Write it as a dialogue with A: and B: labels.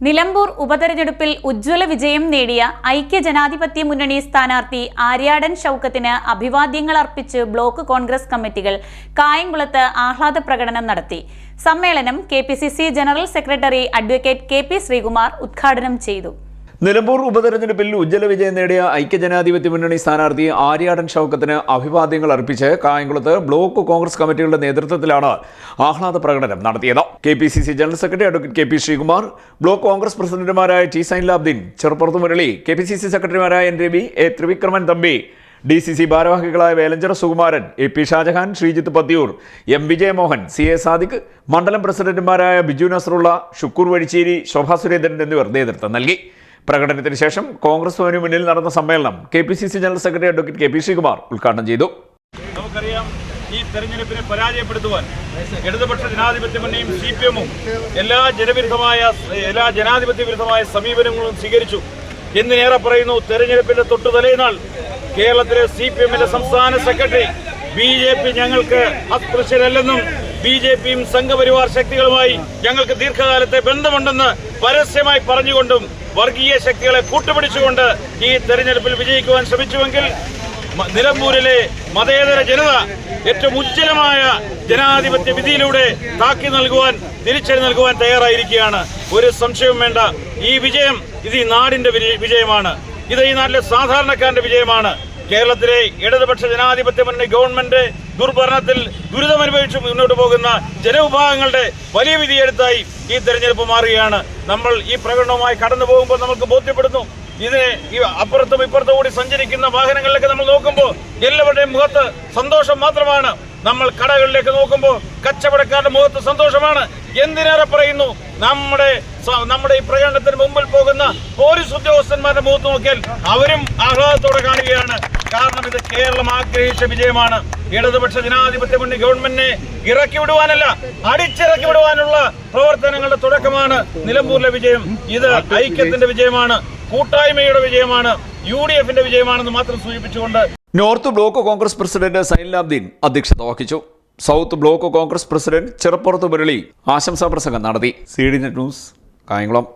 A: നിലമ്പൂർ ഉപതെരഞ്ഞെടുപ്പിൽ ഉജ്ജ്വല വിജയം നേടിയ ഐക്യജനാധിപത്യ മുന്നണി സ്ഥാനാർത്ഥി ആര്യാടൻ ഷൗക്കത്തിന് അഭിവാദ്യങ്ങൾ അർപ്പിച്ച് ബ്ലോക്ക് കോൺഗ്രസ് കമ്മിറ്റികൾ കായംകുളത്ത് ആഹ്ലാദ പ്രകടനം നടത്തി. സമ്മേളനം KPCC general secretary advocate KP. Sreekumar ഉദ്ഘാടനം ചെയ്തു.
B: നിലമ്പൂർ ഉപതെരഞ്ഞെടുപ്പിൽ ഉജ്ജ്വല വിജയം നേടിയ ഐക്യജനാധിപത്യ മുന്നണി സ്ഥാനാർത്ഥി ആര്യാടൻ ഷൗക്കത്തിന് അഭിവാദ്യങ്ങൾ അർപ്പിച്ച് കായംകുളത്ത് ബ്ലോക്ക് കോൺഗ്രസ് കമ്മിറ്റികളുടെ നേതൃത്വത്തിലാണ് ആഹ്ലാദ പ്രകടനം നടത്തിയത്. KPCC general secretary advocate KP. Sreekumar, block Congress പ്രസിഡന്റുമാരായ ടി സൈൻലാബ്ദീൻ, ചെറുപ്പുറത്ത് മുരളി, കെപിസിസി സെക്രട്ടറിമാരായ എൻ രവി, എ ത്രിവിക്രമൻ തമ്പി, DCC ഭാരവാഹികളായ Velanchira Sukumaran, AP Shah Jahan, Sreejith Pathiyoor, M Vijayamohan, CA Sadiq, മണ്ഡലം പ്രസിഡന്റുമാരായ ബിജു നസറുള്ള, ഷുക്കൂർ വഴിച്ചേരി, ശോഭാ സുരേന്ദ്രൻ എന്നിവർ നേതൃത്വം നൽകി. പ്രകടനത്തിന് ശേഷം കോൺഗ്രസ് ഭവന് മുന്നിൽ നടന്ന സമ്മേളനം KPCC general secretary advocate KP. Sreekumar ഉദ്ഘാടനം ചെയ്തു.
C: നമുക്കറിയാം, ഈ തെരഞ്ഞെടുപ്പിനെ പരാജയപ്പെടുത്തുവാൻ ഇടതുപക്ഷ ജനാധിപത്യ മുന്നണിയും CPM-ഉം എല്ലാ ജനാധിപത്യ വിരുദ്ധമായ സമീപനങ്ങളും സ്വീകരിച്ചു. എന്നിനേറെ പറയുന്നു, തെരഞ്ഞെടുപ്പിന്റെ തൊട്ടുതലേനാൾ കേരളത്തിലെ CPM-ന്റെ സംസ്ഥാന സെക്രട്ടറി BJP ഞങ്ങൾക്ക് അസ്പൃശ്യരല്ലെന്നും BJP-യും സംഘപരിവാർ ശക്തികളുമായി ഞങ്ങൾക്ക് ദീർഘകാലത്തെ ബന്ധമുണ്ടെന്ന് പരസ്യമായി പറഞ്ഞുകൊണ്ടും വർഗീയ ശക്തികളെ കൂട്ടുപിടിച്ചുകൊണ്ട് ഈ തെരഞ്ഞെടുപ്പിൽ വിജയിക്കുവാൻ ശ്രമിച്ചുവെങ്കിൽ നിലമ്പൂരിലെ മതേതര ജനത ഏറ്റവും ഉജ്ജ്വലമായ ജനാധിപത്യ വിധിയിലൂടെ താക്കി നൽകുവാൻ, തിരിച്ചടി നൽകുവാൻ തയ്യാറായിരിക്കുകയാണ്. ഒരു സംശയവും വേണ്ട. ഈ വിജയം ഈ നാടിന്റെ വിജയമാണ്. ഇത് ഈ നാട്ടിലെ സാധാരണക്കാരന്റെ വിജയമാണ്. കേരളത്തിലെ ഇടതുപക്ഷ ജനാധിപത്യ മുന്നണി ഗവൺമെന്റ് ദുർഭരണത്തിൽ ദുരിതമനുഭവിച്ച് മുന്നോട്ട് പോകുന്ന ജനവിഭാഗങ്ങളുടെ വലിയ വിധിയെടുത്തായി ഈ തെരഞ്ഞെടുപ്പ് മാറുകയാണ്. നമ്മൾ ഈ പ്രകടനവുമായി കടന്നു പോകുമ്പോൾ നമുക്ക് ബോധ്യപ്പെടുന്നു, ഇതിനെ അപ്പുറത്തും ഇപ്പുറത്തും കൂടി സഞ്ചരിക്കുന്ന വാഹനങ്ങളിലേക്ക് നമ്മൾ നോക്കുമ്പോൾ എല്ലാവരുടെയും മുഖത്ത് സന്തോഷം മാത്രമാണ്. നമ്മൾ കടകളിലേക്ക് നോക്കുമ്പോൾ കച്ചവടക്കാരുടെ മുഖത്ത് സന്തോഷമാണ്. എന്തിനേറെ പറയുന്നു, നമ്മുടെ ഈ പ്രകടനത്തിന് മുമ്പിൽ പോകുന്ന പോലീസ് ഉദ്യോഗസ്ഥന്മാരുടെ മുഖത്ത് നോക്കിയാൽ അവരും ആഹ്ലാദത്തോടെ കാണുകയാണ്. കാരണം ഇത് കേരളം ആഗ്രഹിച്ച വിജയമാണ്. ഇടതുപക്ഷ ജനാധിപത്യ മുന്നണി ഗവൺമെന്റിനെ ഇറക്കി വിടുവാനല്ല, അടിച്ചിറക്കി വിടുവാനുള്ള പ്രവർത്തനങ്ങളുടെ തുടക്കമാണ് നിലമ്പൂരിലെ വിജയം. ഇത് ഐക്യത്തിന്റെ വിജയമാണ്, കൂട്ടായ്മയുടെ വിജയമാണ്, UDF-ന്റെ വിജയമാണെന്ന് മാത്രം സൂചിപ്പിച്ചുകൊണ്ട്
B: north block Congress president Zainulabdeen അധ്യക്ഷത വഹിച്ചു. South block Congress president Cheruppurath Murali ആശംസാ പ്രസംഗം നടത്തി. CDNet news, Kayamkulam.